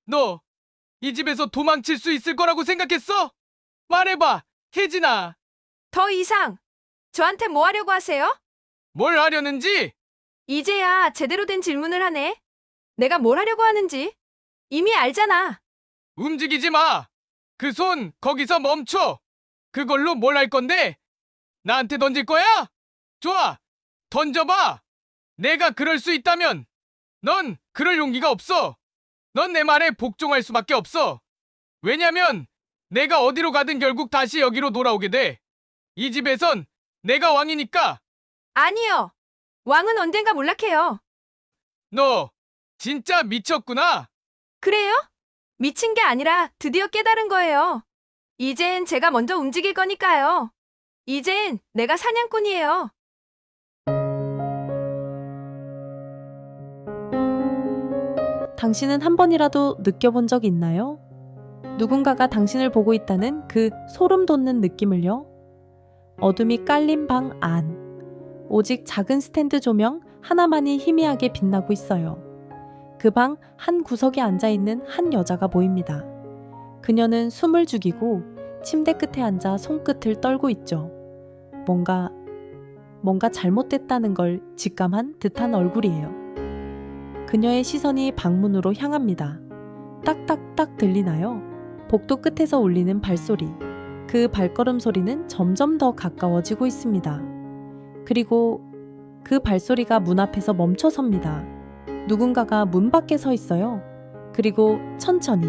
너 이 집에서 도망칠 수 있을 거라고 생각했어? 말해봐, 혜진아. 더 이상 저한테 뭐 하려고 하세요? 뭘 하려는지? 이제야 제대로 된 질문을 하네. 내가 뭘 하려고 하는지 이미 알잖아. 움직이지 마. 그 손 거기서 멈춰. 그걸로 뭘 할 건데? 나한테 던질 거야? 좋아. 던져봐. 내가 그럴 수 있다면 넌 그럴 용기가 없어. 넌 내 말에 복종할 수밖에 없어. 왜냐면 내가 어디로 가든 결국 다시 여기로 돌아오게 돼. 이 집에선 내가 왕이니까. 아니요. 왕은 언젠가 몰락해요. 너 진짜 미쳤구나. 그래요? 미친 게 아니라 드디어 깨달은 거예요. 이젠 제가 먼저 움직일 거니까요. 이젠 내가 사냥꾼이에요. 당신은 한 번이라도 느껴본 적 있나요? 누군가가 당신을 보고 있다는 그 소름 돋는 느낌을요? 어둠이 깔린 방 안. 오직 작은 스탠드 조명 하나만이 희미하게 빛나고 있어요. 그 방 한 구석에 앉아있는 한 여자가 보입니다. 그녀는 숨을 죽이고 침대 끝에 앉아 손끝을 떨고 있죠. 뭔가 잘못됐다는 걸 직감한 듯한 얼굴이에요. 그녀의 시선이 방문으로 향합니다. 딱딱딱 들리나요? 복도 끝에서 울리는 발소리. 그 발걸음 소리는 점점 더 가까워지고 있습니다. 그리고 그 발소리가 문 앞에서 멈춰섭니다. 누군가가 문 밖에 서 있어요. 그리고 천천히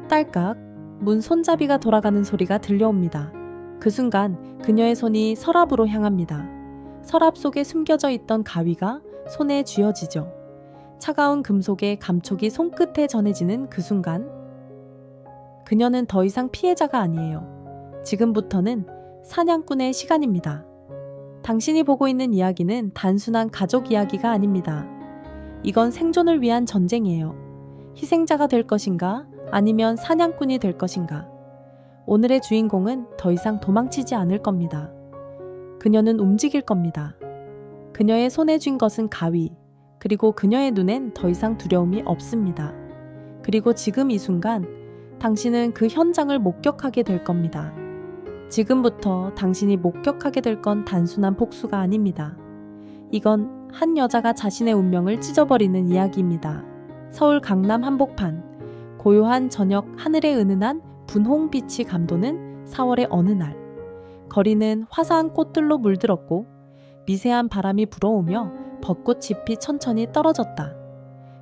딸깍 문 손잡이가 돌아가는 소리가 들려옵니다. 그 순간 그녀의 손이 서랍으로 향합니다. 서랍 속에 숨겨져 있던 가위가 손에 쥐어지죠. 차가운 금속의 감촉이 손끝에 전해지는 그 순간 그녀는 더 이상 피해자가 아니에요. 지금부터는 사냥꾼의 시간입니다. 당신이 보고 있는 이야기는 단순한 가족 이야기가 아닙니다. 이건 생존을 위한 전쟁이에요. 희생자가 될 것인가 아니면 사냥꾼이 될 것인가. 오늘의 주인공은 더 이상 도망치지 않을 겁니다. 그녀는 움직일 겁니다. 그녀의 손에 쥔 것은 가위. 그리고 그녀의 눈엔 더 이상 두려움이 없습니다. 그리고 지금 이 순간 당신은 그 현장을 목격하게 될 겁니다. 지금부터 당신이 목격하게 될 건 단순한 복수가 아닙니다. 이건 한 여자가 자신의 운명을 찢어버리는 이야기입니다. 서울 강남 한복판, 고요한 저녁 하늘에 은은한 분홍빛이 감도는 4월의 어느 날. 거리는 화사한 꽃들로 물들었고 미세한 바람이 불어오며 벚꽃잎이 천천히 떨어졌다.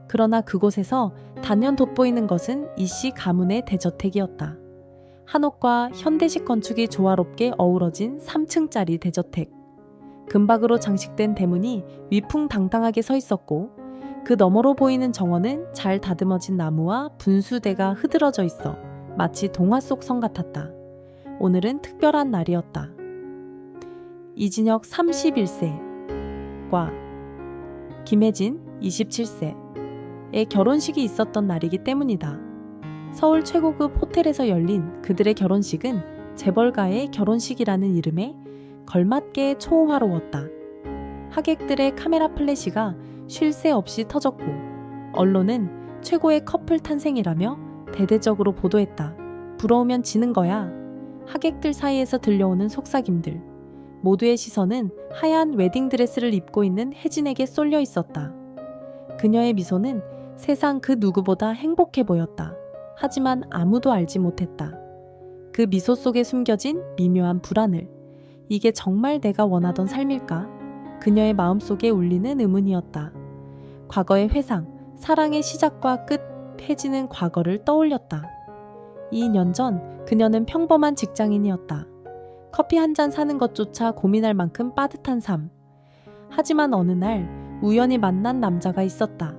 그러나 그곳에서 단연 돋보이는 것은 이씨 가문의 대저택이었다. 한옥과 현대식 건축이 조화롭게 어우러진 3층짜리 대저택. 금박으로 장식된 대문이 위풍당당하게 서 있었고 그 너머로 보이는 정원은 잘 다듬어진 나무와 분수대가 흐드러져 있어 마치 동화 속 성 같았다. 오늘은 특별한 날이었다. 이진혁 31세과 김혜진 27세의 결혼식이 있었던 날이기 때문이다. 서울 최고급 호텔에서 열린 그들의 결혼식은 재벌가의 결혼식이라는 이름에 걸맞게 초호화로웠다. 하객들의 카메라 플래시가 쉴 새 없이 터졌고 언론은 최고의 커플 탄생이라며 대대적으로 보도했다. 부러우면 지는 거야. 하객들 사이에서 들려오는 속삭임들. 모두의 시선은 하얀 웨딩드레스를 입고 있는 혜진에게 쏠려 있었다. 그녀의 미소는 세상 그 누구보다 행복해 보였다. 하지만 아무도 알지 못했다. 그 미소 속에 숨겨진 미묘한 불안을. 이게 정말 내가 원하던 삶일까? 그녀의 마음속에 울리는 의문이었다. 과거의 회상, 사랑의 시작과 끝, 혜진은 과거를 떠올렸다. 2년 전 그녀는 평범한 직장인이었다. 커피 한 잔 사는 것조차 고민할 만큼 빠듯한 삶. 하지만 어느 날 우연히 만난 남자가 있었다.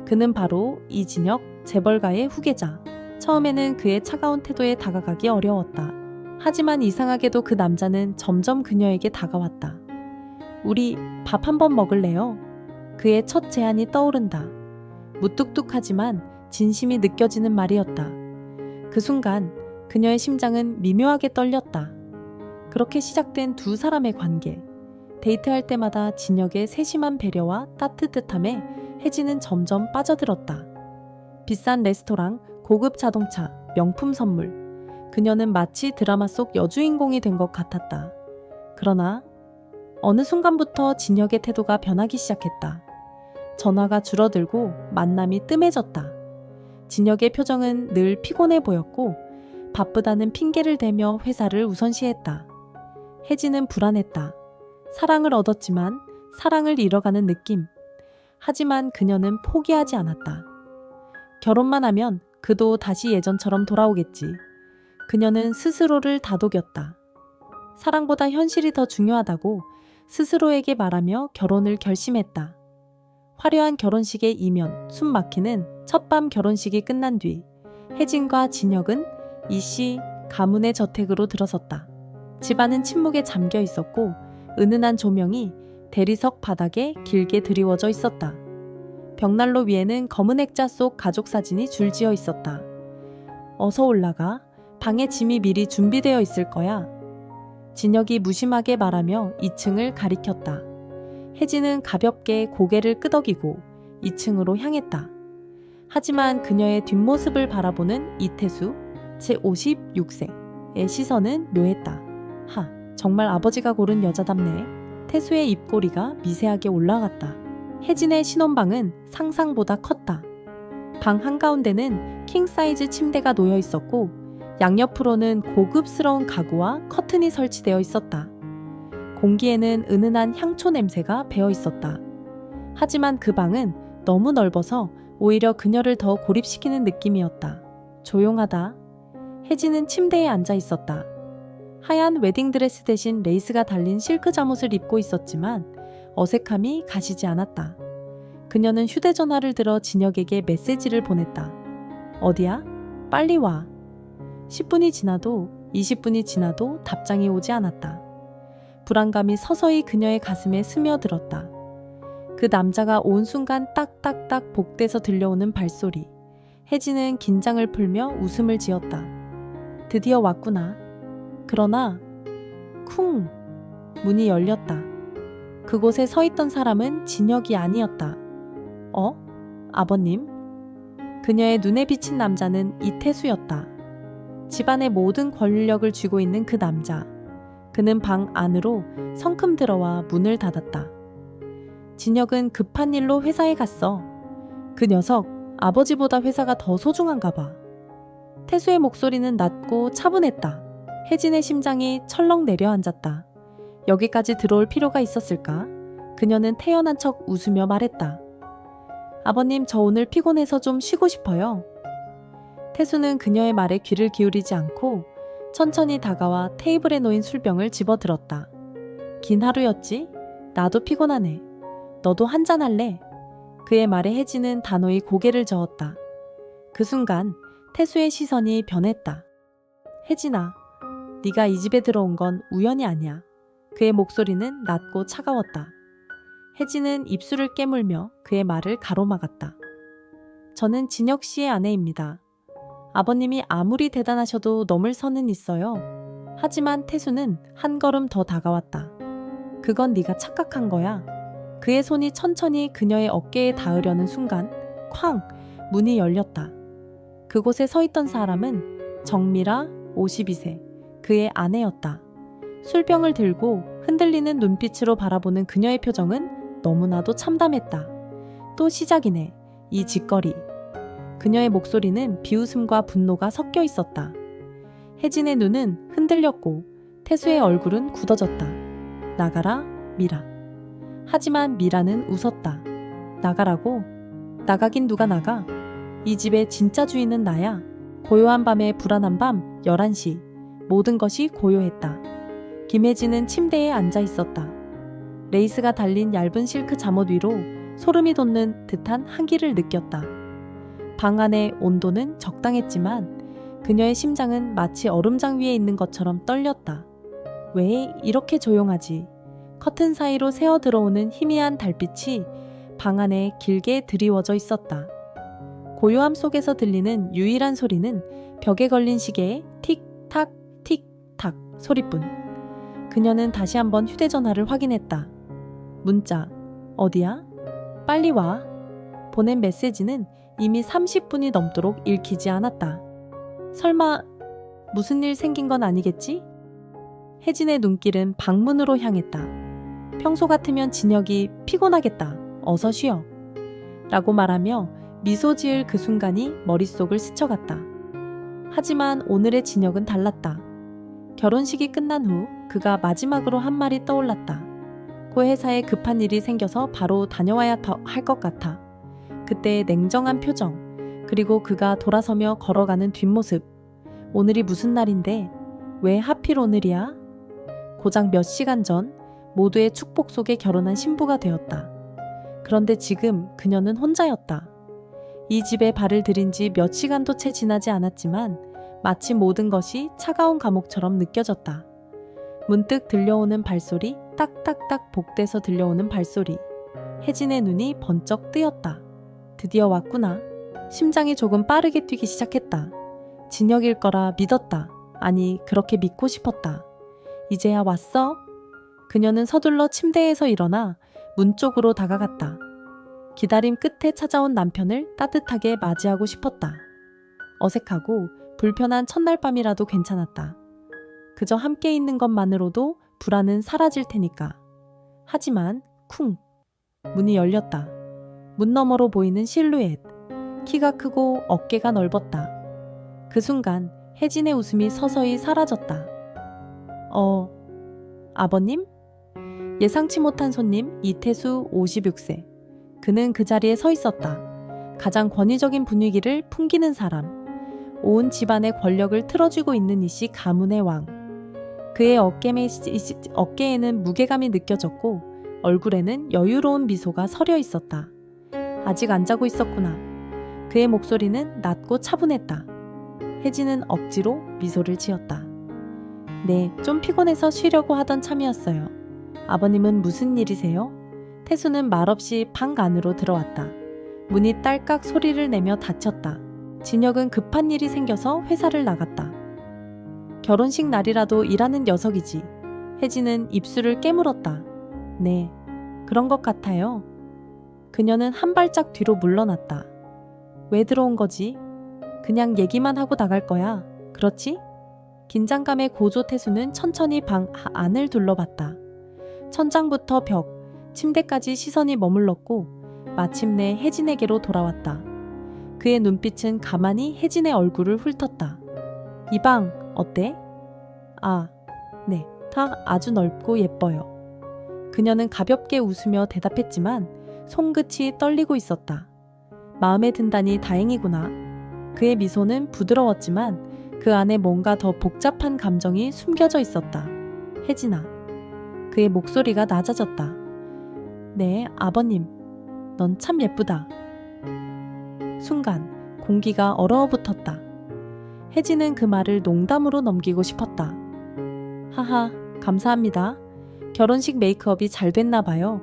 그는 바로 이진혁 재벌가의 후계자. 처음에는 그의 차가운 태도에 다가가기 어려웠다. 하지만 이상하게도 그 남자는 점점 그녀에게 다가왔다. 우리 밥 한 번 먹을래요? 그의 첫 제안이 떠오른다. 무뚝뚝하지만 진심이 느껴지는 말이었다. 그 순간 그녀의 심장은 미묘하게 떨렸다. 그렇게 시작된 두 사람의 관계. 데이트할 때마다 진혁의 세심한 배려와 따뜻함에 혜진은 점점 빠져들었다. 비싼 레스토랑, 고급 자동차, 명품 선물. 그녀는 마치 드라마 속 여주인공이 된 것 같았다. 그러나 어느 순간부터 진혁의 태도가 변하기 시작했다. 전화가 줄어들고 만남이 뜸해졌다. 진혁의 표정은 늘 피곤해 보였고 바쁘다는 핑계를 대며 회사를 우선시했다. 혜진은 불안했다. 사랑을 얻었지만 사랑을 잃어가는 느낌. 하지만 그녀는 포기하지 않았다. 결혼만 하면 그도 다시 예전처럼 돌아오겠지. 그녀는 스스로를 다독였다. 사랑보다 현실이 더 중요하다고 스스로에게 말하며 결혼을 결심했다. 화려한 결혼식의 이면, 숨 막히는 첫밤 결혼식이 끝난 뒤 혜진과 진혁은 이씨 가문의 저택으로 들어섰다. 집안은 침묵에 잠겨 있었고 은은한 조명이 대리석 바닥에 길게 드리워져 있었다. 벽난로 위에는 검은 액자 속 가족 사진이 줄지어 있었다. 어서 올라가. 방에 짐이 미리 준비되어 있을 거야. 진혁이 무심하게 말하며 2층을 가리켰다. 혜진은 가볍게 고개를 끄덕이고 2층으로 향했다. 하지만 그녀의 뒷모습을 바라보는 이태수, 제 56세의 시선은 묘했다. 하, 정말 아버지가 고른 여자답네. 태수의 입꼬리가 미세하게 올라갔다. 혜진의 신혼방은 상상보다 컸다. 방 한가운데는 킹사이즈 침대가 놓여 있었고 양옆으로는 고급스러운 가구와 커튼이 설치되어 있었다. 공기에는 은은한 향초 냄새가 배어 있었다. 하지만 그 방은 너무 넓어서 오히려 그녀를 더 고립시키는 느낌이었다. 조용하다. 혜진은 침대에 앉아 있었다. 하얀 웨딩드레스 대신 레이스가 달린 실크 잠옷을 입고 있었지만 어색함이 가시지 않았다. 그녀는 휴대전화를 들어 진혁에게 메시지를 보냈다. 어디야? 빨리 와. 10분이 지나도 20분이 지나도 답장이 오지 않았다. 불안감이 서서히 그녀의 가슴에 스며들었다. 그 남자가 온 순간 딱딱딱 복대서 들려오는 발소리. 혜진은 긴장을 풀며 웃음을 지었다. 드디어 왔구나. 그러나 쿵! 문이 열렸다. 그곳에 서 있던 사람은 진혁이 아니었다. 아버님? 그녀의 눈에 비친 남자는 이태수였다. 집안의 모든 권력을 쥐고 있는 그 남자. 그는 방 안으로 성큼 들어와 문을 닫았다. 진혁은 급한 일로 회사에 갔어. 그 녀석, 아버지보다 회사가 더 소중한가 봐. 태수의 목소리는 낮고 차분했다. 혜진의 심장이 철렁 내려앉았다. 여기까지 들어올 필요가 있었을까? 그녀는 태연한 척 웃으며 말했다. 아버님, 저 오늘 피곤해서 좀 쉬고 싶어요. 태수는 그녀의 말에 귀를 기울이지 않고 천천히 다가와 테이블에 놓인 술병을 집어들었다. 긴 하루였지? 나도 피곤하네. 너도 한잔 할래? 그의 말에 혜진은 단호히 고개를 저었다. 그 순간 태수의 시선이 변했다. 혜진아, 네가 이 집에 들어온 건 우연이 아니야. 그의 목소리는 낮고 차가웠다. 혜진은 입술을 깨물며 그의 말을 가로막았다. 저는 진혁 씨의 아내입니다. 아버님이 아무리 대단하셔도 넘을 선은 있어요. 하지만 태수는 한 걸음 더 다가왔다. 그건 네가 착각한 거야. 그의 손이 천천히 그녀의 어깨에 닿으려는 순간 쾅! 문이 열렸다. 그곳에 서 있던 사람은 정미라 52세, 그의 아내였다. 술병을 들고 흔들리는 눈빛으로 바라보는 그녀의 표정은 너무나도 참담했다. 또 시작이네, 이 짓거리. 그녀의 목소리는 비웃음과 분노가 섞여 있었다. 혜진의 눈은 흔들렸고 태수의 얼굴은 굳어졌다. 나가라, 미라. 하지만 미라는 웃었다. 나가라고? 나가긴 누가 나가? 이 집의 진짜 주인은 나야. 고요한 밤의 불안한 밤 11시. 모든 것이 고요했다. 김혜진은 침대에 앉아 있었다. 레이스가 달린 얇은 실크 잠옷 위로 소름이 돋는 듯한 한기를 느꼈다. 방 안의 온도는 적당했지만 그녀의 심장은 마치 얼음장 위에 있는 것처럼 떨렸다. 왜 이렇게 조용하지? 커튼 사이로 새어 들어오는 희미한 달빛이 방 안에 길게 드리워져 있었다. 고요함 속에서 들리는 유일한 소리는 벽에 걸린 시계의 틱탁 틱탁 소리뿐. 그녀는 다시 한번 휴대전화를 확인했다. 문자. 어디야? 빨리 와. 보낸 메시지는 이미 30분이 넘도록 읽히지 않았다. 설마 무슨 일 생긴 건 아니겠지? 혜진의 눈길은 방문으로 향했다. 평소 같으면 진혁이 피곤하겠다. 어서 쉬어. 라고 말하며 미소 지을 그 순간이 머릿속을 스쳐갔다. 하지만 오늘의 진혁은 달랐다. 결혼식이 끝난 후 그가 마지막으로 한 말이 떠올랐다. 그 회사에 급한 일이 생겨서 바로 다녀와야 할 것 같아. 그때의 냉정한 표정, 그리고 그가 돌아서며 걸어가는 뒷모습. 오늘이 무슨 날인데? 왜 하필 오늘이야? 고작 몇 시간 전 모두의 축복 속에 결혼한 신부가 되었다. 그런데 지금 그녀는 혼자였다. 이 집에 발을 들인 지 몇 시간도 채 지나지 않았지만 마치 모든 것이 차가운 감옥처럼 느껴졌다. 문득 들려오는 발소리, 딱딱딱 복대서 들려오는 발소리. 혜진의 눈이 번쩍 뜨였다. 드디어 왔구나. 심장이 조금 빠르게 뛰기 시작했다. 진혁일 거라 믿었다. 아니, 그렇게 믿고 싶었다. 이제야 왔어? 그녀는 서둘러 침대에서 일어나 문 쪽으로 다가갔다. 기다림 끝에 찾아온 남편을 따뜻하게 맞이하고 싶었다. 어색하고 불편한 첫날 밤이라도 괜찮았다. 그저 함께 있는 것만으로도 불안은 사라질 테니까. 하지만 쿵! 문이 열렸다. 문 너머로 보이는 실루엣. 키가 크고 어깨가 넓었다. 그 순간 혜진의 웃음이 서서히 사라졌다. 아버님? 예상치 못한 손님 이태수 56세. 그는 그 자리에 서 있었다. 가장 권위적인 분위기를 풍기는 사람. 온 집안의 권력을 틀어쥐고 있는 이씨 가문의 왕. 그의 어깨에는 무게감이 느껴졌고 얼굴에는 여유로운 미소가 서려 있었다. 아직 안 자고 있었구나. 그의 목소리는 낮고 차분했다. 혜진은 억지로 미소를 지었다. 네, 좀 피곤해서 쉬려고 하던 참이었어요. 아버님은 무슨 일이세요? 태수는 말없이 방 안으로 들어왔다. 문이 딸깍 소리를 내며 닫혔다. 진혁은 급한 일이 생겨서 회사를 나갔다. 결혼식 날이라도 일하는 녀석이지. 혜진은 입술을 깨물었다. 네, 그런 것 같아요. 그녀는 한 발짝 뒤로 물러났다. 왜 들어온 거지? 그냥 얘기만 하고 나갈 거야. 그렇지? 긴장감에 고조 태수는 천천히 방 안을 둘러봤다. 천장부터 벽, 침대까지 시선이 머물렀고 마침내 혜진에게로 돌아왔다. 그의 눈빛은 가만히 혜진의 얼굴을 훑었다. 이 방 어때? 아, 네, 다 아주 넓고 예뻐요. 그녀는 가볍게 웃으며 대답했지만 손끝이 떨리고 있었다. 마음에 든다니 다행이구나. 그의 미소는 부드러웠지만 그 안에 뭔가 더 복잡한 감정이 숨겨져 있었다. 혜진아. 그의 목소리가 낮아졌다. 네, 아버님. 넌 참 예쁘다. 순간 공기가 얼어붙었다. 혜진은 그 말을 농담으로 넘기고 싶었다. 하하, 감사합니다. 결혼식 메이크업이 잘 됐나 봐요.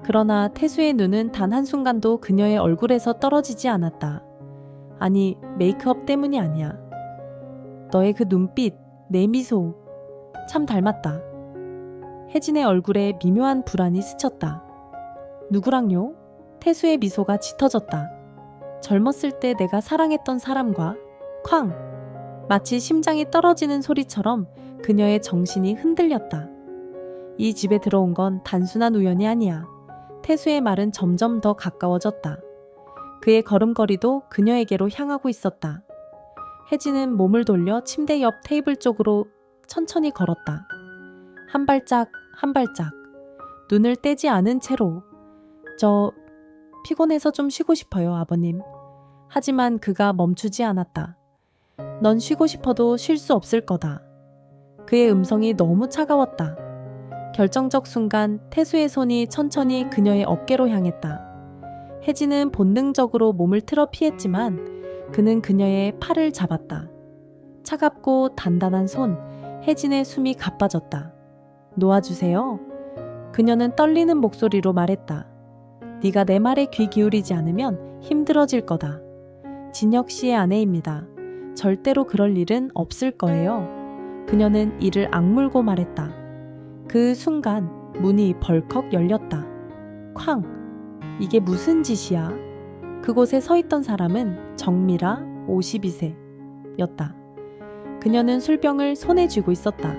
그러나 태수의 눈은 단 한순간도 그녀의 얼굴에서 떨어지지 않았다. 아니, 메이크업 때문이 아니야. 너의 그 눈빛, 내 미소, 참 닮았다. 혜진의 얼굴에 미묘한 불안이 스쳤다. 누구랑요? 태수의 미소가 짙어졌다. 젊었을 때 내가 사랑했던 사람과 쾅! 마치 심장이 떨어지는 소리처럼 그녀의 정신이 흔들렸다. 이 집에 들어온 건 단순한 우연이 아니야. 태수의 말은 점점 더 가까워졌다. 그의 걸음걸이도 그녀에게로 향하고 있었다. 혜진은 몸을 돌려 침대 옆 테이블 쪽으로 천천히 걸었다. 한 발짝 한 발짝 눈을 떼지 않은 채로 저 피곤해서 좀 쉬고 싶어요, 아버님. 하지만 그가 멈추지 않았다. 넌 쉬고 싶어도 쉴 수 없을 거다. 그의 음성이 너무 차가웠다. 결정적 순간 태수의 손이 천천히 그녀의 어깨로 향했다. 혜진은 본능적으로 몸을 틀어 피했지만 그는 그녀의 팔을 잡았다. 차갑고 단단한 손, 혜진의 숨이 가빠졌다. 놓아주세요. 그녀는 떨리는 목소리로 말했다. 네가 내 말에 귀 기울이지 않으면 힘들어질 거다. 진혁 씨의 아내입니다. 절대로 그럴 일은 없을 거예요. 그녀는 이를 악물고 말했다. 그 순간 문이 벌컥 열렸다. 쾅! 이게 무슨 짓이야? 그곳에 서 있던 사람은 정미라 52세였다. 그녀는 술병을 손에 쥐고 있었다.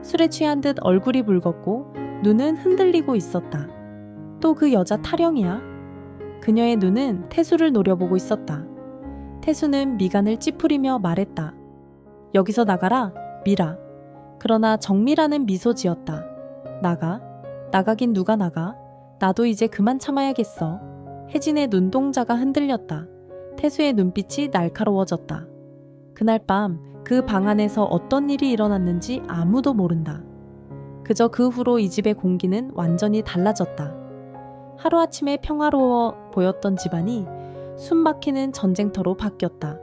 술에 취한 듯 얼굴이 붉었고 눈은 흔들리고 있었다. 또 그 여자 타령이야? 그녀의 눈은 태수를 노려보고 있었다. 태수는 미간을 찌푸리며 말했다. 여기서 나가라, 미라. 그러나 정미라는 미소 지었다. 나가? 나가긴 누가 나가? 나도 이제 그만 참아야겠어. 혜진의 눈동자가 흔들렸다. 태수의 눈빛이 날카로워졌다. 그날 밤 그 방 안에서 어떤 일이 일어났는지 아무도 모른다. 그저 그 후로 이 집의 공기는 완전히 달라졌다. 하루아침에 평화로워 보였던 집안이 숨막히는 전쟁터로 바뀌었다.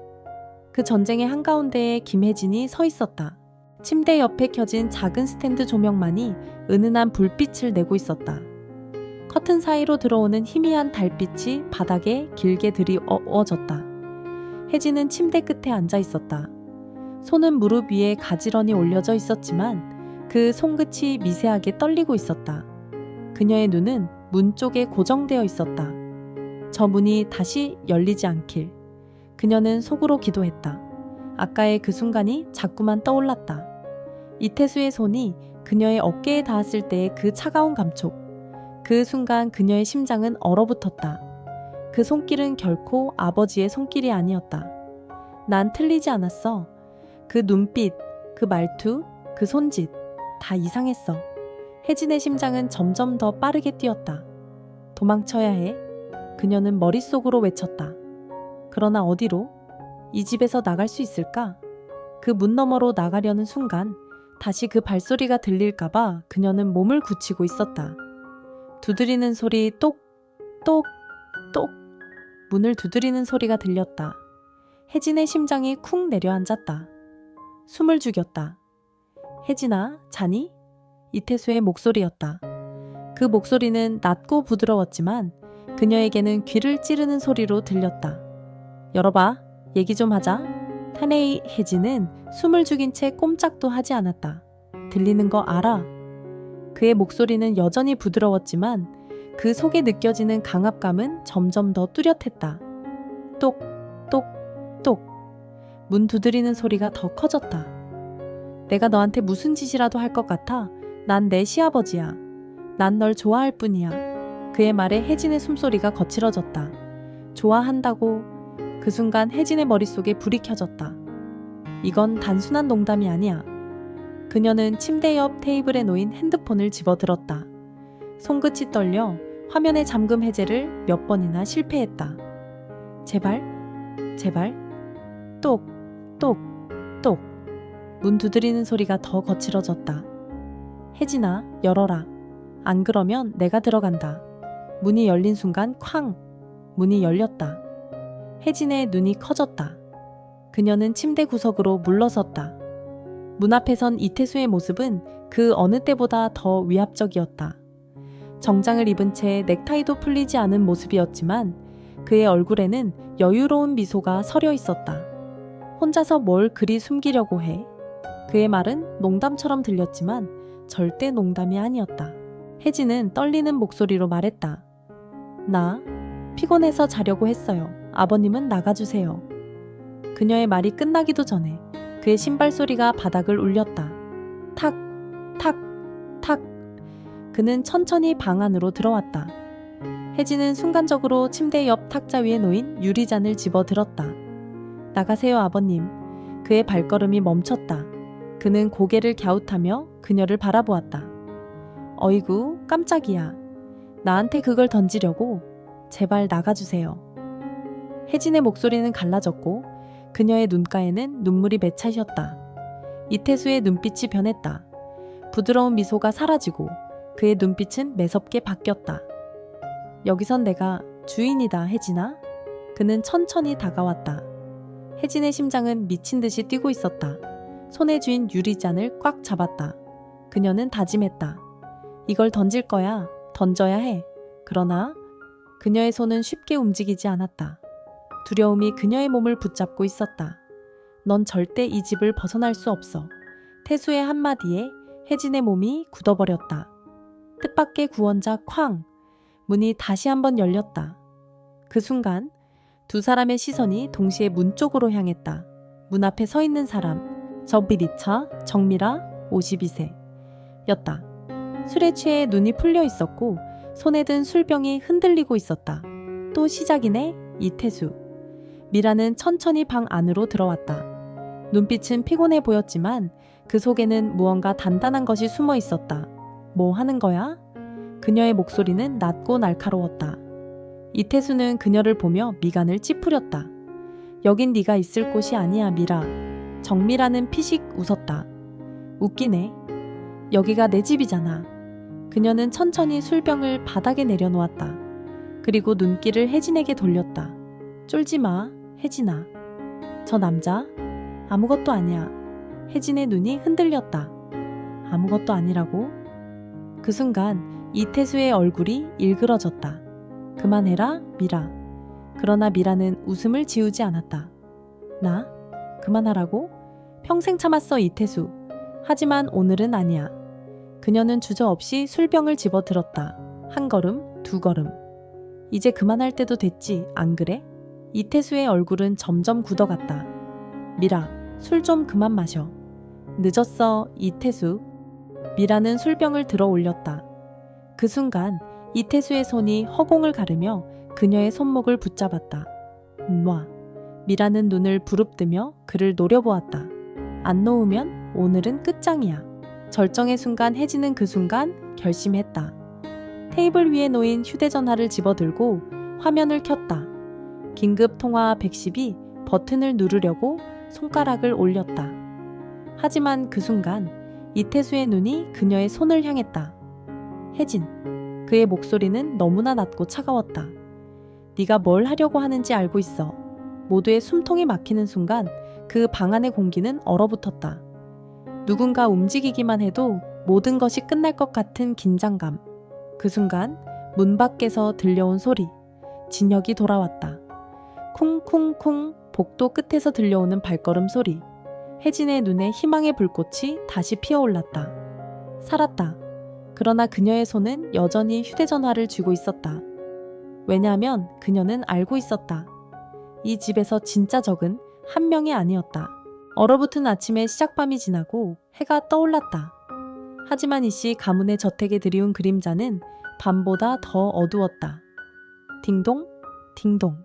그 전쟁의 한가운데에 김혜진이 서 있었다. 침대 옆에 켜진 작은 스탠드 조명만이 은은한 불빛을 내고 있었다. 커튼 사이로 들어오는 희미한 달빛이 바닥에 길게 드리워졌다. 혜진은 침대 끝에 앉아 있었다. 손은 무릎 위에 가지런히 올려져 있었지만 그 손끝이 미세하게 떨리고 있었다. 그녀의 눈은 문 쪽에 고정되어 있었다. 저 문이 다시 열리지 않길. 그녀는 속으로 기도했다. 아까의 그 순간이 자꾸만 떠올랐다. 이태수의 손이 그녀의 어깨에 닿았을 때의 그 차가운 감촉. 그 순간 그녀의 심장은 얼어붙었다. 그 손길은 결코 아버지의 손길이 아니었다. 난 틀리지 않았어. 그 눈빛, 그 말투, 그 손짓 다 이상했어. 혜진의 심장은 점점 더 빠르게 뛰었다. 도망쳐야 해. 그녀는 머릿속으로 외쳤다. 그러나 어디로? 이 집에서 나갈 수 있을까? 그 문 너머로 나가려는 순간 다시 그 발소리가 들릴까봐 그녀는 몸을 굳히고 있었다. 두드리는 소리 똑, 똑, 똑. 문을 두드리는 소리가 들렸다. 혜진의 심장이 쿵 내려앉았다. 숨을 죽였다. 혜진아, 자니? 이태수의 목소리였다. 그 목소리는 낮고 부드러웠지만 그녀에게는 귀를 찌르는 소리로 들렸다. 열어봐. 얘기 좀 하자. 탄해의 혜진은 숨을 죽인 채 꼼짝도 하지 않았다. 들리는 거 알아. 그의 목소리는 여전히 부드러웠지만 그 속에 느껴지는 강압감은 점점 더 뚜렷했다. 똑, 똑, 똑. 문 두드리는 소리가 더 커졌다. 내가 너한테 무슨 짓이라도 할 것 같아. 난 내 시아버지야. 난 널 좋아할 뿐이야. 그의 말에 혜진의 숨소리가 거칠어졌다. 좋아한다고. 그 순간 혜진의 머릿속에 불이 켜졌다. 이건 단순한 농담이 아니야. 그녀는 침대 옆 테이블에 놓인 핸드폰을 집어들었다. 손끝이 떨려 화면의 잠금 해제를 몇 번이나 실패했다. 제발, 제발, 똑, 똑, 똑. 문 두드리는 소리가 더 거칠어졌다. 혜진아, 열어라. 안 그러면 내가 들어간다. 문이 열린 순간 쾅! 문이 열렸다. 혜진의 눈이 커졌다. 그녀는 침대 구석으로 물러섰다. 문 앞에 선 이태수의 모습은 그 어느 때보다 더 위압적이었다. 정장을 입은 채 넥타이도 풀리지 않은 모습이었지만 그의 얼굴에는 여유로운 미소가 서려 있었다. 혼자서 뭘 그리 숨기려고 해? 그의 말은 농담처럼 들렸지만 절대 농담이 아니었다. 혜진은 떨리는 목소리로 말했다. 나 피곤해서 자려고 했어요. 아버님은 나가주세요. 그녀의 말이 끝나기도 전에 그의 신발 소리가 바닥을 울렸다. 탁, 탁, 탁. 그는 천천히 방 안으로 들어왔다. 혜진은 순간적으로 침대 옆 탁자 위에 놓인 유리잔을 집어들었다. 나가세요, 아버님. 그의 발걸음이 멈췄다. 그는 고개를 갸웃하며 그녀를 바라보았다. 어이구, 깜짝이야. 나한테 그걸 던지려고? 제발 나가주세요. 혜진의 목소리는 갈라졌고 그녀의 눈가에는 눈물이 맺혀있었다. 이태수의 눈빛이 변했다. 부드러운 미소가 사라지고 그의 눈빛은 매섭게 바뀌었다. 여기선 내가 주인이다, 혜진아. 그는 천천히 다가왔다. 혜진의 심장은 미친 듯이 뛰고 있었다. 손에 쥔 유리잔을 꽉 잡았다. 그녀는 다짐했다. 이걸 던질 거야. 던져야 해. 그러나 그녀의 손은 쉽게 움직이지 않았다. 두려움이 그녀의 몸을 붙잡고 있었다. 넌 절대 이 집을 벗어날 수 없어. 태수의 한마디에 혜진의 몸이 굳어버렸다. 뜻밖의 구원자 쾅! 문이 다시 한번 열렸다. 그 순간 두 사람의 시선이 동시에 문 쪽으로 향했다. 문 앞에 서 있는 사람, 저비리차 정미라 52세 였다. 술에 취해 눈이 풀려 있었고 손에 든 술병이 흔들리고 있었다. 또 시작이네. 이태수. 미라는 천천히 방 안으로 들어왔다. 눈빛은 피곤해 보였지만 그 속에는 무언가 단단한 것이 숨어 있었다. 뭐 하는 거야? 그녀의 목소리는 낮고 날카로웠다. 이태수는 그녀를 보며 미간을 찌푸렸다. 여긴 네가 있을 곳이 아니야, 미라. 정미라는 피식 웃었다. 웃기네. 여기가 내 집이잖아. 그녀는 천천히 술병을 바닥에 내려놓았다. 그리고 눈길을 혜진에게 돌렸다. 쫄지 마, 혜진아. 저 남자? 아무것도 아니야. 혜진의 눈이 흔들렸다. 아무것도 아니라고? 그 순간 이태수의 얼굴이 일그러졌다. 그만해라, 미라. 그러나 미라는 웃음을 지우지 않았다. 나? 그만하라고? 평생 참았어, 이태수. 하지만 오늘은 아니야. 그녀는 주저없이 술병을 집어들었다. 한 걸음, 두 걸음. 이제 그만할 때도 됐지, 안 그래? 이태수의 얼굴은 점점 굳어갔다. 미라, 술 좀 그만 마셔. 늦었어, 이태수. 미라는 술병을 들어 올렸다. 그 순간 이태수의 손이 허공을 가르며 그녀의 손목을 붙잡았다. 놔. 미라는 눈을 부릅뜨며 그를 노려보았다. 안 놓으면 오늘은 끝장이야. 절정의 순간 혜진은 그 순간 결심했다. 테이블 위에 놓인 휴대전화를 집어들고 화면을 켰다. 긴급 통화 110이 버튼을 누르려고 손가락을 올렸다. 하지만 그 순간 이태수의 눈이 그녀의 손을 향했다. 혜진. 그의 목소리는 너무나 낮고 차가웠다. 네가 뭘 하려고 하는지 알고 있어. 모두의 숨통이 막히는 순간 그 방 안의 공기는 얼어붙었다. 누군가 움직이기만 해도 모든 것이 끝날 것 같은 긴장감. 그 순간 문 밖에서 들려온 소리. 진혁이 돌아왔다. 쿵쿵쿵 복도 끝에서 들려오는 발걸음 소리. 혜진의 눈에 희망의 불꽃이 다시 피어올랐다. 살았다. 그러나 그녀의 손은 여전히 휴대전화를 쥐고 있었다. 왜냐하면 그녀는 알고 있었다. 이 집에서 진짜 적은 한 명이 아니었다. 얼어붙은 아침에 시작밤이 지나고 해가 떠올랐다. 하지만 이씨 가문의 저택에 들이운 그림자는 밤보다 더 어두웠다. 딩동, 딩동.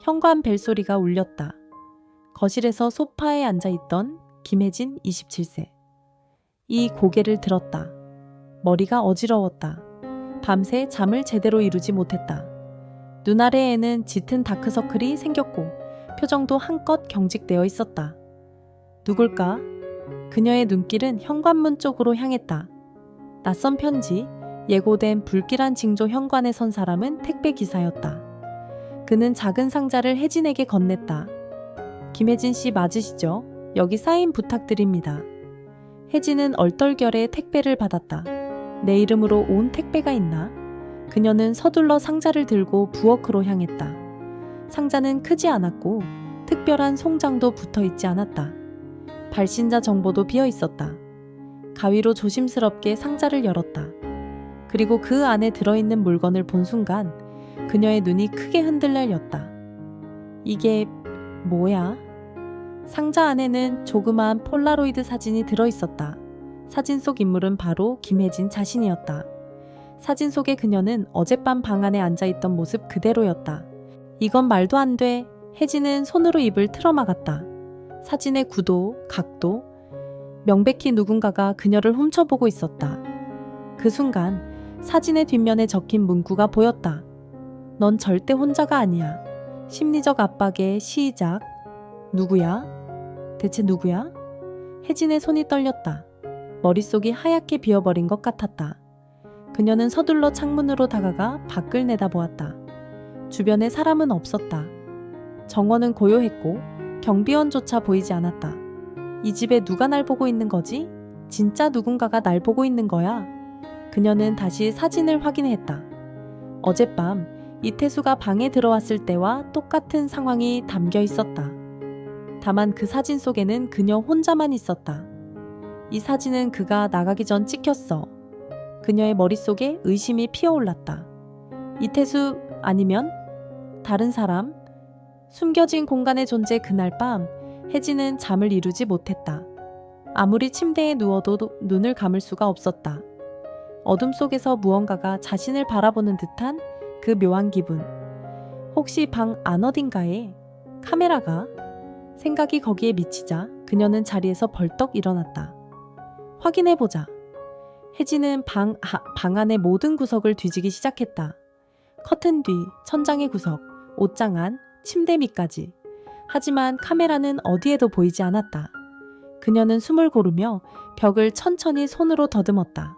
현관 벨소리가 울렸다. 거실에서 소파에 앉아있던 김혜진 27세. 이 고개를 들었다. 머리가 어지러웠다. 밤새 잠을 제대로 이루지 못했다. 눈 아래에는 짙은 다크서클이 생겼고 표정도 한껏 경직되어 있었다. 누굴까? 그녀의 눈길은 현관문 쪽으로 향했다. 낯선 편지, 예고된 불길한 징조 현관에 선 사람은 택배 기사였다. 그는 작은 상자를 혜진에게 건넸다. 김혜진 씨 맞으시죠? 여기 사인 부탁드립니다. 혜진은 얼떨결에 택배를 받았다. 내 이름으로 온 택배가 있나? 그녀는 서둘러 상자를 들고 부엌으로 향했다. 상자는 크지 않았고 특별한 송장도 붙어 있지 않았다. 발신자 정보도 비어 있었다. 가위로 조심스럽게 상자를 열었다. 그리고 그 안에 들어있는 물건을 본 순간 그녀의 눈이 크게 흔들렸다. 이게 뭐야? 상자 안에는 조그마한 폴라로이드 사진이 들어있었다. 사진 속 인물은 바로 김혜진 자신이었다. 사진 속의 그녀는 어젯밤 방 안에 앉아있던 모습 그대로였다. 이건 말도 안 돼. 혜진은 손으로 입을 틀어막았다. 사진의 구도, 각도, 명백히 누군가가 그녀를 훔쳐보고 있었다. 그 순간 사진의 뒷면에 적힌 문구가 보였다. 넌 절대 혼자가 아니야. 심리적 압박의 시작. 누구야? 대체 누구야? 혜진의 손이 떨렸다. 머릿속이 하얗게 비어버린 것 같았다. 그녀는 서둘러 창문으로 다가가 밖을 내다보았다. 주변에 사람은 없었다. 정원은 고요했고 경비원조차 보이지 않았다. 이 집에 누가 날 보고 있는 거지? 진짜 누군가가 날 보고 있는 거야? 그녀는 다시 사진을 확인했다. 어젯밤 이태수가 방에 들어왔을 때와 똑같은 상황이 담겨 있었다. 다만 그 사진 속에는 그녀 혼자만 있었다. 이 사진은 그가 나가기 전 찍혔어. 그녀의 머릿속에 의심이 피어올랐다. 이태수 아니면 다른 사람? 숨겨진 공간의 존재 그날 밤 혜진은 잠을 이루지 못했다. 아무리 침대에 누워도 눈을 감을 수가 없었다. 어둠 속에서 무언가가 자신을 바라보는 듯한 그 묘한 기분. 혹시 방 안 어딘가에 카메라가? 생각이 거기에 미치자 그녀는 자리에서 벌떡 일어났다. 확인해보자. 혜진은 방 안의 모든 구석을 뒤지기 시작했다. 커튼 뒤, 천장의 구석, 옷장 안, 침대 밑까지. 하지만 카메라는 어디에도 보이지 않았다. 그녀는 숨을 고르며 벽을 천천히 손으로 더듬었다.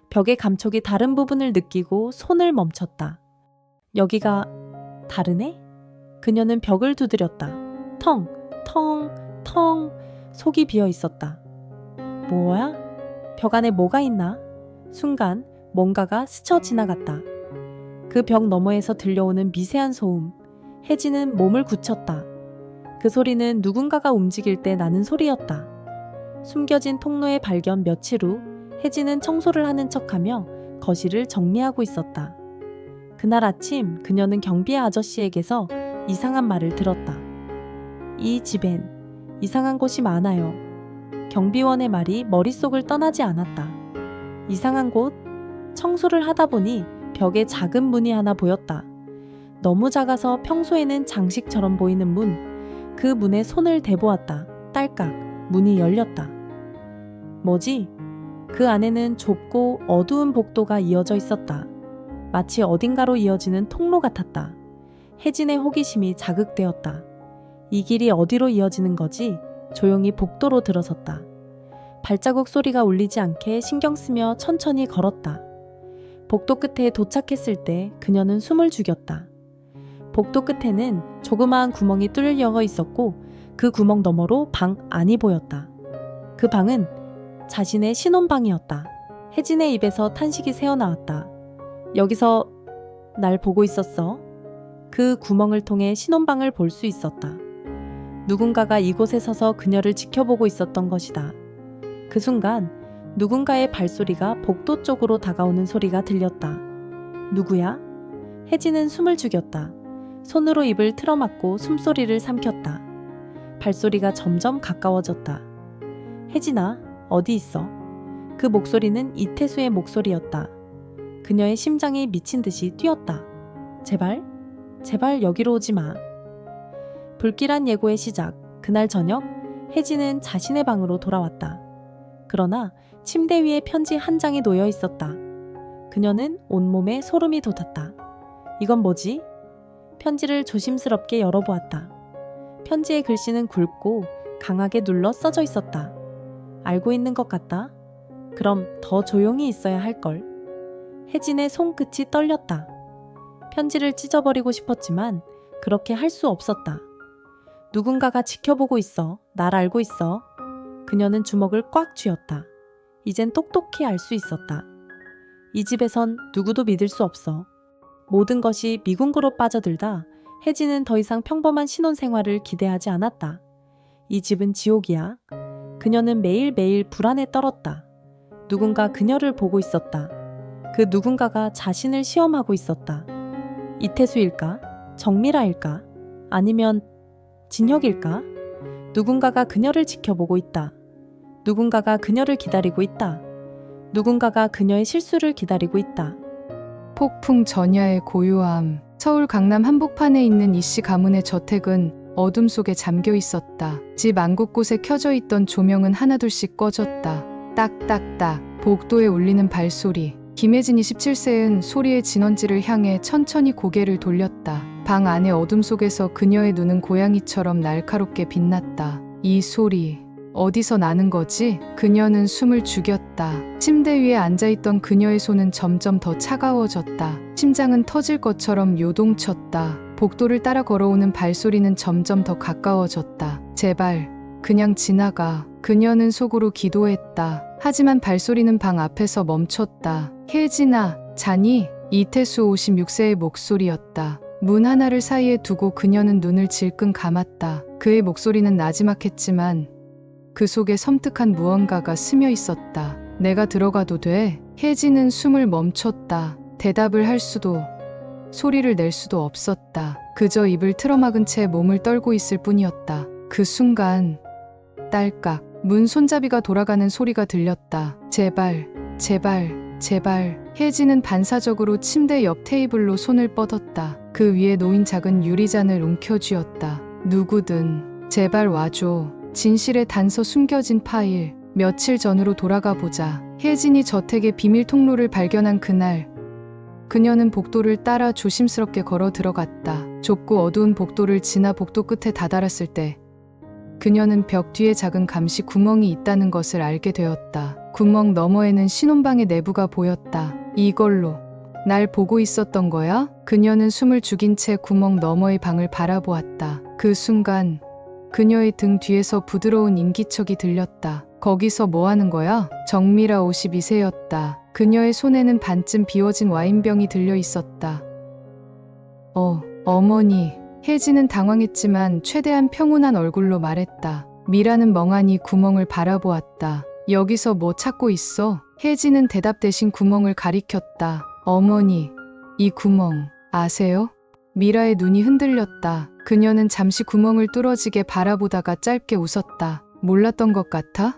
벽의 감촉이 다른 부분을 느끼고 손을 멈췄다. 여기가 다르네? 그녀는 벽을 두드렸다. 텅, 속이 비어 있었다. 뭐야? 벽 안에 뭐가 있나? 순간 뭔가가 스쳐 지나갔다. 그 벽 너머에서 들려오는 미세한 소음. 혜진은 몸을 굳혔다. 그 소리는 누군가가 움직일 때 나는 소리였다. 숨겨진 통로의 발견 며칠 후 혜진은 청소를 하는 척하며 거실을 정리하고 있었다. 그날 아침 그녀는 경비 아저씨에게서 이상한 말을 들었다. 이 집엔 이상한 곳이 많아요. 경비원의 말이 머릿속을 떠나지 않았다. 이상한 곳? 청소를 하다 보니 벽에 작은 문이 하나 보였다. 너무 작아서 평소에는 장식처럼 보이는 문. 그 문에 손을 대보았다. 딸깍 문이 열렸다. 뭐지? 그 안에는 좁고 어두운 복도가 이어져 있었다. 마치 어딘가로 이어지는 통로 같았다. 혜진의 호기심이 자극되었다. 이 길이 어디로 이어지는 거지? 조용히 복도로 들어섰다. 발자국 소리가 울리지 않게 신경 쓰며 천천히 걸었다. 복도 끝에 도착했을 때 그녀는 숨을 죽였다. 복도 끝에는 조그마한 구멍이 뚫려 있었고 그 구멍 너머로 방 안이 보였다. 그 방은 자신의 신혼방이었다. 혜진의 입에서 탄식이 새어나왔다. 여기서 날 보고 있었어? 그 구멍을 통해 신혼방을 볼 수 있었다. 누군가가 이곳에 서서 그녀를 지켜보고 있었던 것이다. 그 순간 누군가의 발소리가 복도 쪽으로 다가오는 소리가 들렸다. 누구야? 혜진은 숨을 죽였다. 손으로 입을 틀어막고 숨소리를 삼켰다. 발소리가 점점 가까워졌다. 혜진아, 어디 있어? 그 목소리는 이태수의 목소리였다. 그녀의 심장이 미친 듯이 뛰었다. 제발 여기로 오지 마. 불길한 예고의 시작. 그날 저녁 혜진은 자신의 방으로 돌아왔다. 그러나 침대 위에 편지 한 장이 놓여 있었다. 그녀는 온몸에 소름이 돋았다. 이건 뭐지? 편지를 조심스럽게 열어보았다. 편지의 글씨는 굵고 강하게 눌러 써져 있었다. 알고 있는 것 같다. 그럼 더 조용히 있어야 할걸. 혜진의 손끝이 떨렸다. 편지를 찢어버리고 싶었지만 그렇게 할 수 없었다. 누군가가 지켜보고 있어. 날 알고 있어. 그녀는 주먹을 꽉 쥐었다. 이젠 똑똑히 알 수 있었다. 이 집에선 누구도 믿을 수 없어. 모든 것이 미궁으로 빠져들다 혜진은 더 이상 평범한 신혼생활을 기대하지 않았다. 이 집은 지옥이야. 그녀는 매일매일 불안에 떨었다. 누군가 그녀를 보고 있었다. 그 누군가가 자신을 시험하고 있었다. 이태수일까? 정미라일까? 아니면 진혁일까? 누군가가 그녀를 지켜보고 있다. 누군가가 그녀를 기다리고 있다. 누군가가 그녀의 실수를 기다리고 있다. 폭풍 전야의 고요함. 서울 강남 한복판에 있는 이씨 가문의 저택은 어둠 속에 잠겨 있었다. 집 안 곳곳에 켜져 있던 조명은 하나둘씩 꺼졌다. 딱딱딱 복도에 울리는 발소리. 김혜진이 17세은 소리의 진원지를 향해 천천히 고개를 돌렸다. 방 안의 어둠 속에서 그녀의 눈은 고양이처럼 날카롭게 빛났다. 이 소리 어디서 나는 거지? 그녀는 숨을 죽였다. 침대 위에 앉아있던 그녀의 손은 점점 더 차가워졌다. 심장은 터질 것처럼 요동쳤다. 복도를 따라 걸어오는 발소리는 점점 더 가까워졌다. 제발 그냥 지나가. 그녀는 속으로 기도했다. 하지만 발소리는 방 앞에서 멈췄다. 혜진아, 자니? 이태수 56세의 목소리였다. 문 하나를 사이에 두고 그녀는 눈을 질끈 감았다. 그의 목소리는 나지막했지만 그 속에 섬뜩한 무언가가 스며 있었다. 내가 들어가도 돼? 혜진은 숨을 멈췄다. 대답을 할 수도 소리를 낼 수도 없었다. 그저 입을 틀어막은 채 몸을 떨고 있을 뿐이었다. 그 순간 딸깍 문 손잡이가 돌아가는 소리가 들렸다. 제발, 제발, 제발. 혜진은 반사적으로 침대 옆 테이블로 손을 뻗었다. 그 위에 놓인 작은 유리잔을 움켜쥐었다. 누구든 제발 와줘. 진실의 단서 숨겨진 파일. 며칠 전으로 돌아가 보자. 혜진이 저택의 비밀 통로를 발견한 그날, 그녀는 복도를 따라 조심스럽게 걸어 들어갔다. 좁고 어두운 복도를 지나 복도 끝에 다다랐을 때 그녀는 벽 뒤에 작은 감시 구멍이 있다는 것을 알게 되었다. 구멍 너머에는 신혼방의 내부가 보였다. 이걸로 날 보고 있었던 거야? 그녀는 숨을 죽인 채 구멍 너머의 방을 바라보았다. 그 순간 그녀의 등 뒤에서 부드러운 인기척이 들렸다. 거기서 뭐 하는 거야? 정미라 52세였다. 그녀의 손에는 반쯤 비워진 와인병이 들려 있었다. 어머니. 혜진은 당황했지만 최대한 평온한 얼굴로 말했다. 미라는 멍하니 구멍을 바라보았다. 여기서 뭐 찾고 있어? 혜진은 대답 대신 구멍을 가리켰다. 어머니, 이 구멍 아세요? 미라의 눈이 흔들렸다. 그녀는 잠시 구멍을 뚫어지게 바라보다가 짧게 웃었다. 몰랐던 것 같아?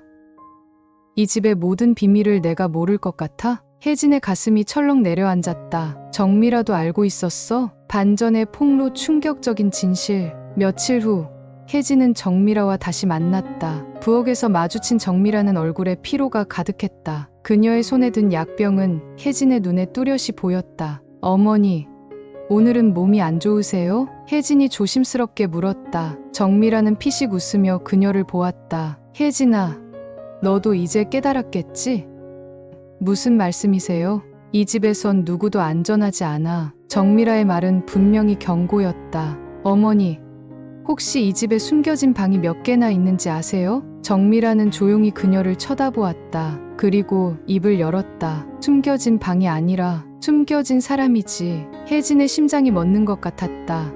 이 집의 모든 비밀을 내가 모를 것 같아? 혜진의 가슴이 철렁 내려앉았다. 정미라도 알고 있었어? 반전의 폭로, 충격적인 진실. 며칠 후 혜진은 정미라와 다시 만났다. 부엌에서 마주친 정미라는 얼굴에 피로가 가득했다. 그녀의 손에 든 약병은 혜진의 눈에 뚜렷이 보였다. 어머니, 오늘은 몸이 안 좋으세요? 혜진이 조심스럽게 물었다. 정미라는 피식 웃으며 그녀를 보았다. 혜진아, 너도 이제 깨달았겠지? 무슨 말씀이세요? 이 집에선 누구도 안전하지 않아. 정미라의 말은 분명히 경고였다. 어머니, 혹시 이 집에 숨겨진 방이 몇 개나 있는지 아세요? 정미라는 조용히 그녀를 쳐다보았다. 그리고 입을 열었다. 숨겨진 방이 아니라 숨겨진 사람이지. 혜진의 심장이 멎는 것 같았다.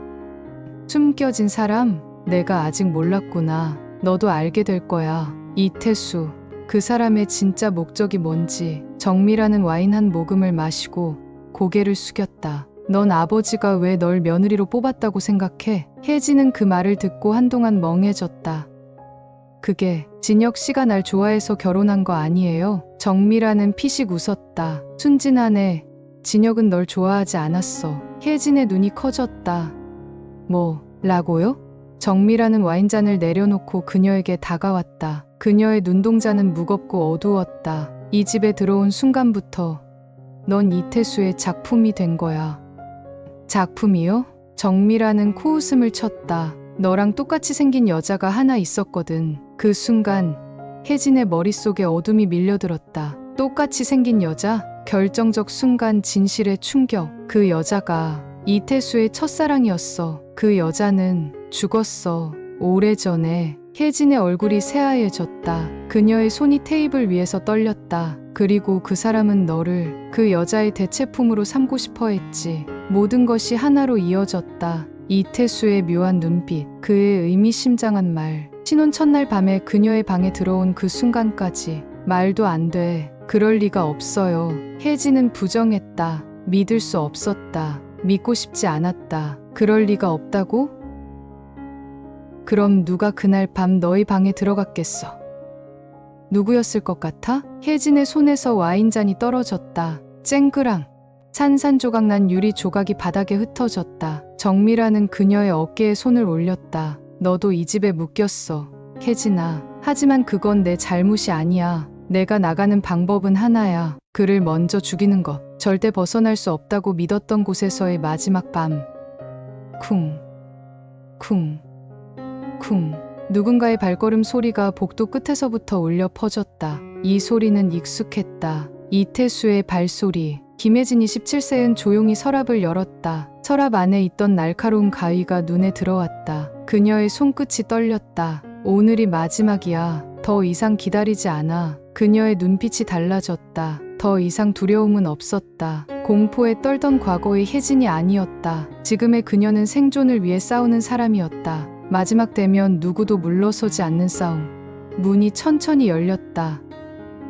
숨겨진 사람? 내가 아직 몰랐구나. 너도 알게 될 거야. 이태수. 그 사람의 진짜 목적이 뭔지. 정미라는 와인 한 모금을 마시고 고개를 숙였다. 넌 아버지가 왜 널 며느리로 뽑았다고 생각해? 혜진은 그 말을 듣고 한동안 멍해졌다. 그게 진혁 씨가 날 좋아해서 결혼한 거 아니에요? 정미라는 피식 웃었다. 순진하네. 진혁은 널 좋아하지 않았어. 혜진의 눈이 커졌다. 뭐라고요? 정미라는 와인잔을 내려놓고 그녀에게 다가왔다. 그녀의 눈동자는 무겁고 어두웠다. 이 집에 들어온 순간부터 넌 이태수의 작품이 된 거야. 작품이요? 정미라는 코웃음을 쳤다. 너랑 똑같이 생긴 여자가 하나 있었거든. 그 순간 혜진의 머릿속에 어둠이 밀려들었다. 똑같이 생긴 여자? 결정적 순간 진실의 충격. 그 여자가 이태수의 첫사랑이었어. 그 여자는 죽었어. 오래전에. 혜진의 얼굴이 새하얘졌다. 그녀의 손이 테이블 위에서 떨렸다. 그리고 그 사람은 너를 그 여자의 대체품으로 삼고 싶어 했지. 모든 것이 하나로 이어졌다. 이태수의 묘한 눈빛, 그의 의미심장한 말, 신혼 첫날 밤에 그녀의 방에 들어온 그 순간까지. 말도 안 돼. 그럴 리가 없어요. 혜진은 부정했다. 믿을 수 없었다. 믿고 싶지 않았다. 그럴 리가 없다고? 그럼 누가 그날 밤 너희 방에 들어갔겠어? 누구였을 것 같아? 혜진의 손에서 와인잔이 떨어졌다. 쨍그랑. 산산조각난 유리 조각이 바닥에 흩어졌다. 정미라는 그녀의 어깨에 손을 올렸다. 너도 이 집에 묶였어, 혜진아. 하지만 그건 내 잘못이 아니야. 내가 나가는 방법은 하나야. 그를 먼저 죽이는 것. 절대 벗어날 수 없다고 믿었던 곳에서의 마지막 밤. 쿵, 쿵, 쿵. 누군가의 발걸음 소리가 복도 끝에서부터 울려 퍼졌다. 이 소리는 익숙했다. 이태수의 발소리. 김혜진이 17세은 조용히 서랍을 열었다. 서랍 안에 있던 날카로운 가위가 눈에 들어왔다. 그녀의 손끝이 떨렸다. 오늘이 마지막이야. 더 이상 기다리지 않아. 그녀의 눈빛이 달라졌다. 더 이상 두려움은 없었다. 공포에 떨던 과거의 혜진이 아니었다. 지금의 그녀는 생존을 위해 싸우는 사람이었다. 마지막 되면 누구도 물러서지 않는 싸움. 문이 천천히 열렸다.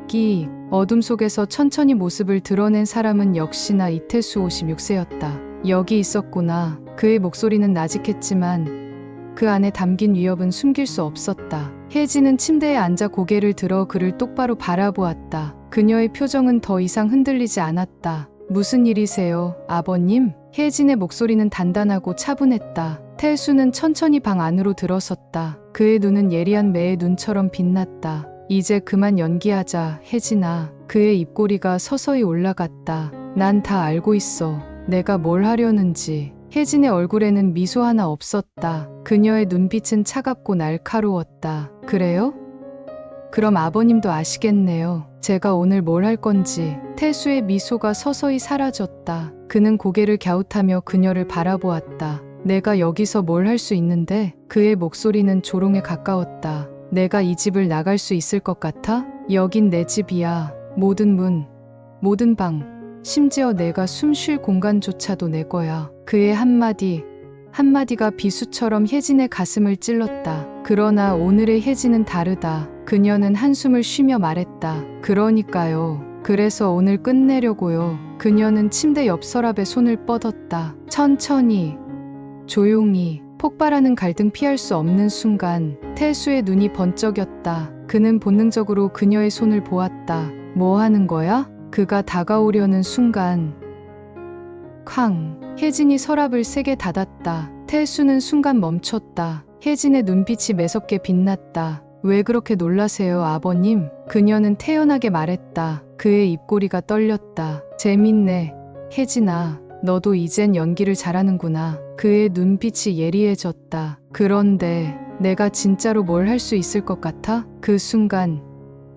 끼익. 어둠 속에서 천천히 모습을 드러낸 사람은 역시나 이태수 56세였다. 여기 있었구나. 그의 목소리는 나직했지만 그 안에 담긴 위협은 숨길 수 없었다. 혜진은 침대에 앉아 고개를 들어 그를 똑바로 바라보았다. 그녀의 표정은 더 이상 흔들리지 않았다. 무슨 일이세요, 아버님? 혜진의 목소리는 단단하고 차분했다. 태수는 천천히 방 안으로 들어섰다. 그의 눈은 예리한 매의 눈처럼 빛났다. 이제 그만 연기하자, 혜진아. 그의 입꼬리가 서서히 올라갔다. 난 다 알고 있어. 내가 뭘 하려는지. 혜진의 얼굴에는 미소 하나 없었다. 그녀의 눈빛은 차갑고 날카로웠다. 그래요? 그럼 아버님도 아시겠네요. 제가 오늘 뭘 할 건지. 태수의 미소가 서서히 사라졌다. 그는 고개를 갸웃하며 그녀를 바라보았다. 내가 여기서 뭘 할 수 있는데? 그의 목소리는 조롱에 가까웠다. 내가 이 집을 나갈 수 있을 것 같아? 여긴 내 집이야. 모든 문, 모든 방, 심지어 내가 숨 쉴 공간조차도 내 거야. 그의 한마디가 비수처럼 혜진의 가슴을 찔렀다. 그러나 오늘의 혜진은 다르다. 그녀는 한숨을 쉬며 말했다. 그러니까요. 그래서 오늘 끝내려고요. 그녀는 침대 옆 서랍에 손을 뻗었다. 천천히, 조용히. 폭발하는 갈등 피할 수 없는 순간 태수의 눈이 번쩍였다. 그는 본능적으로 그녀의 손을 보았다. 뭐 하는 거야? 그가 다가오려는 순간 쾅! 혜진이 서랍을 세게 닫았다. 태수는 순간 멈췄다. 혜진의 눈빛이 매섭게 빛났다. 왜 그렇게 놀라세요, 아버님? 그녀는 태연하게 말했다. 그의 입꼬리가 떨렸다. 재밌네. 혜진아, 너도 이젠 연기를 잘하는구나. 그의 눈빛이 예리해졌다. 그런데 내가 진짜로 뭘 할 수 있을 것 같아? 그 순간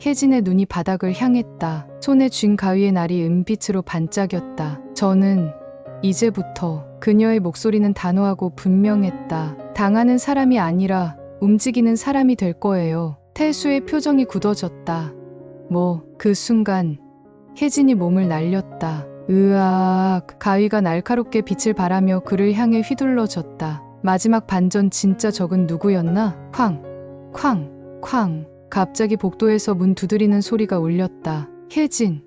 혜진의 눈이 바닥을 향했다. 손에 쥔 가위의 날이 은빛으로 반짝였다. 저는 이제부터. 그녀의 목소리는 단호하고 분명했다. 당하는 사람이 아니라 움직이는 사람이 될 거예요. 태수의 표정이 굳어졌다. 그 순간 혜진이 몸을 날렸다. 으악. 가위가 날카롭게 빛을 발하며 그를 향해 휘둘러졌다. 마지막 반전 진짜 적은 누구였나? 쾅! 쾅! 쾅! 갑자기 복도에서 문 두드리는 소리가 울렸다. 혜진!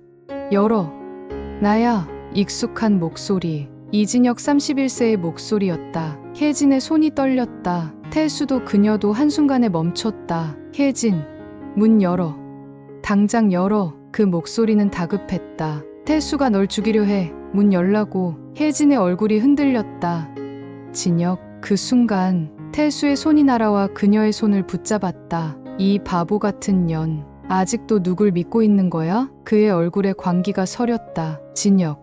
열어! 나야! 익숙한 목소리. 이진혁 31세의 목소리였다. 혜진의 손이 떨렸다. 태수도 그녀도 한순간에 멈췄다. 혜진! 문 열어! 당장 열어! 그 목소리는 다급했다. 태수가 널 죽이려 해. 문 열라고. 혜진의 얼굴이 흔들렸다. 진혁. 그 순간 태수의 손이 날아와 그녀의 손을 붙잡았다. 이 바보 같은 년. 아직도 누굴 믿고 있는 거야? 그의 얼굴에 광기가 서렸다. 진혁.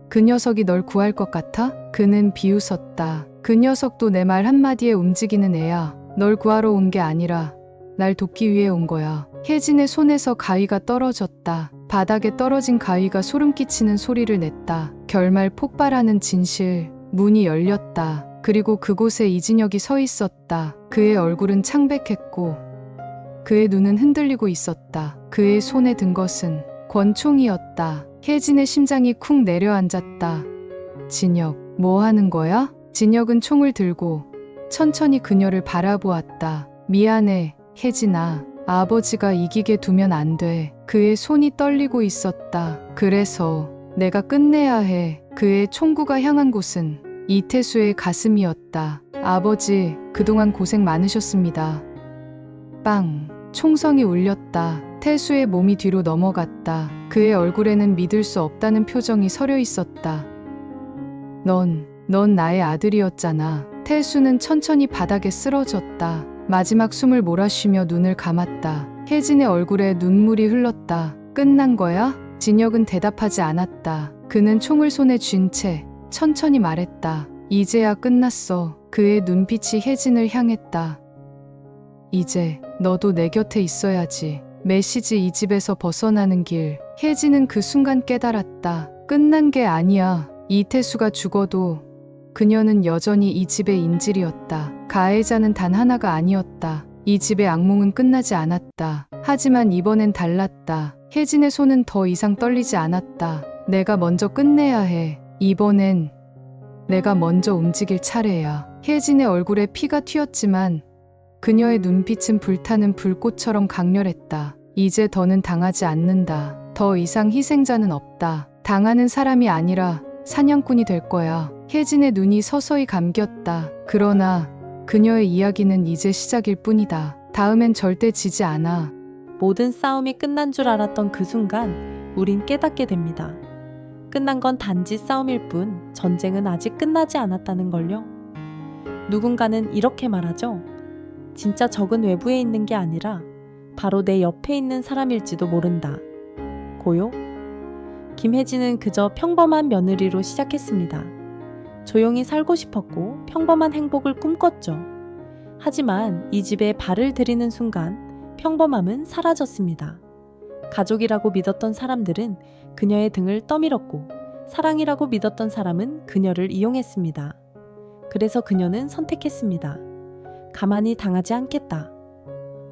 그 녀석이 널 구할 것 같아? 그는 비웃었다. 그 녀석도 내 말 한마디에 움직이는 애야. 널 구하러 온 게 아니라 날 돕기 위해 온 거야. 혜진의 손에서 가위가 떨어졌다. 바닥에 떨어진 가위가 소름 끼치는 소리를 냈다. 결말 폭발하는 진실. 문이 열렸다. 그리고 그곳에 이진혁이 서 있었다. 그의 얼굴은 창백했고 그의 눈은 흔들리고 있었다. 그의 손에 든 것은 권총이었다. 혜진의 심장이 쿵 내려앉았다. 진혁, 뭐 하는 거야? 진혁은 총을 들고 천천히 그녀를 바라보았다. 미안해, 혜진아. 아버지가 이기게 두면 안 돼. 그의 손이 떨리고 있었다. 그래서 내가 끝내야 해. 그의 총구가 향한 곳은 이태수의 가슴이었다. 아버지, 그동안 고생 많으셨습니다. 빵! 총성이 울렸다. 태수의 몸이 뒤로 넘어갔다. 그의 얼굴에는 믿을 수 없다는 표정이 서려 있었다. 넌 나의 아들이었잖아. 태수는 천천히 바닥에 쓰러졌다. 마지막 숨을 몰아쉬며 눈을 감았다. 혜진의 얼굴에 눈물이 흘렀다. 끝난 거야? 진혁은 대답하지 않았다. 그는 총을 손에 쥔 채 천천히 말했다. 이제야 끝났어. 그의 눈빛이 혜진을 향했다. 이제 너도 내 곁에 있어야지. 메시지 이 집에서 벗어나는 길. 혜진은 그 순간 깨달았다. 끝난 게 아니야. 이태수가 죽어도 그녀는 여전히 이 집의 인질이었다. 가해자는 단 하나가 아니었다. 이 집의 악몽은 끝나지 않았다. 하지만 이번엔 달랐다. 혜진의 손은 더 이상 떨리지 않았다. 내가 먼저 끝내야 해. 이번엔 내가 먼저 움직일 차례야. 혜진의 얼굴에 피가 튀었지만 그녀의 눈빛은 불타는 불꽃처럼 강렬했다. 이제 더는 당하지 않는다. 더 이상 희생자는 없다. 당하는 사람이 아니라 사냥꾼이 될 거야. 혜진의 눈이 서서히 감겼다. 그러나 그녀의 이야기는 이제 시작일 뿐이다. 다음엔 절대 지지 않아. 모든 싸움이 끝난 줄 알았던 그 순간 우린 깨닫게 됩니다. 끝난 건 단지 싸움일 뿐 전쟁은 아직 끝나지 않았다는 걸요. 누군가는 이렇게 말하죠. 진짜 적은 외부에 있는 게 아니라 바로 내 옆에 있는 사람일지도 모른다. 고요? 김혜진은 그저 평범한 며느리로 시작했습니다. 조용히 살고 싶었고 평범한 행복을 꿈꿨죠. 하지만 이 집에 발을 들이는 순간 평범함은 사라졌습니다. 가족이라고 믿었던 사람들은 그녀의 등을 떠밀었고 사랑이라고 믿었던 사람은 그녀를 이용했습니다. 그래서 그녀는 선택했습니다. 가만히 당하지 않겠다.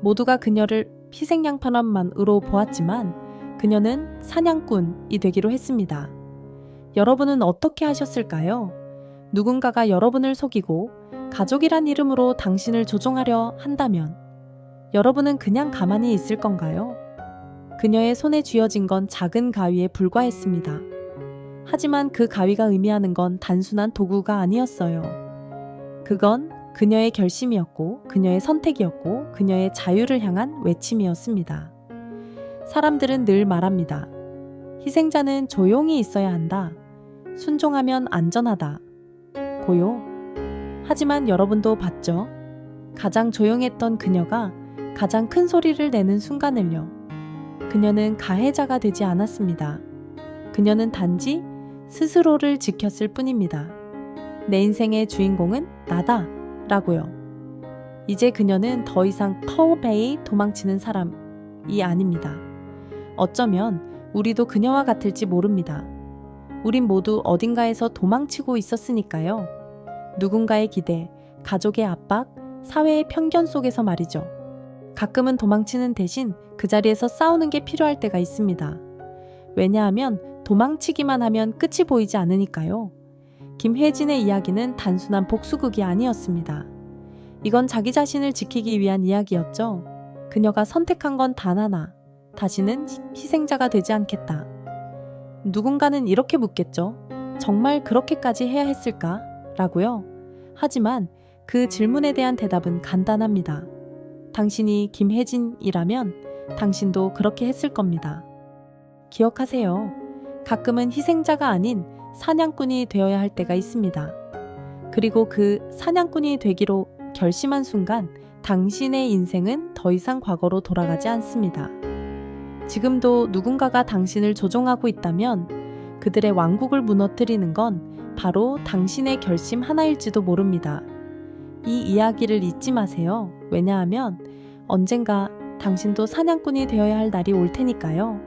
모두가 그녀를 희생양판만으로 보았지만 그녀는 사냥꾼이 되기로 했습니다. 여러분은 어떻게 하셨을까요? 누군가가 여러분을 속이고 가족이란 이름으로 당신을 조종하려 한다면 여러분은 그냥 가만히 있을 건가요? 그녀의 손에 쥐어진 건 작은 가위에 불과했습니다. 하지만 그 가위가 의미하는 건 단순한 도구가 아니었어요. 그건 그녀의 결심이었고 그녀의 선택이었고 그녀의 자유를 향한 외침이었습니다. 사람들은 늘 말합니다. 희생자는 조용히 있어야 한다. 순종하면 안전하다. 고요. 하지만 여러분도 봤죠? 가장 조용했던 그녀가 가장 큰 소리를 내는 순간을요. 그녀는 가해자가 되지 않았습니다. 그녀는 단지 스스로를 지켰을 뿐입니다. 내 인생의 주인공은 나다 라고요. 이제 그녀는 더 이상 파워베이 도망치는 사람이 아닙니다. 어쩌면 우리도 그녀와 같을지 모릅니다. 우린 모두 어딘가에서 도망치고 있었으니까요. 누군가의 기대, 가족의 압박, 사회의 편견 속에서 말이죠. 가끔은 도망치는 대신 그 자리에서 싸우는 게 필요할 때가 있습니다. 왜냐하면 도망치기만 하면 끝이 보이지 않으니까요. 김혜진의 이야기는 단순한 복수극이 아니었습니다. 이건 자기 자신을 지키기 위한 이야기였죠. 그녀가 선택한 건 단 하나. 다시는 희생자가 되지 않겠다. 누군가는 이렇게 묻겠죠. 정말 그렇게까지 해야 했을까? 라고요. 하지만 그 질문에 대한 대답은 간단합니다. 당신이 김혜진이라면 당신도 그렇게 했을 겁니다. 기억하세요. 가끔은 희생자가 아닌 사냥꾼이 되어야 할 때가 있습니다. 그리고 그 사냥꾼이 되기로 결심한 순간 당신의 인생은 더 이상 과거로 돌아가지 않습니다. 지금도 누군가가 당신을 조종하고 있다면 그들의 왕국을 무너뜨리는 건 바로 당신의 결심 하나일지도 모릅니다. 이 이야기를 잊지 마세요. 왜냐하면 언젠가 당신도 사냥꾼이 되어야 할 날이 올 테니까요.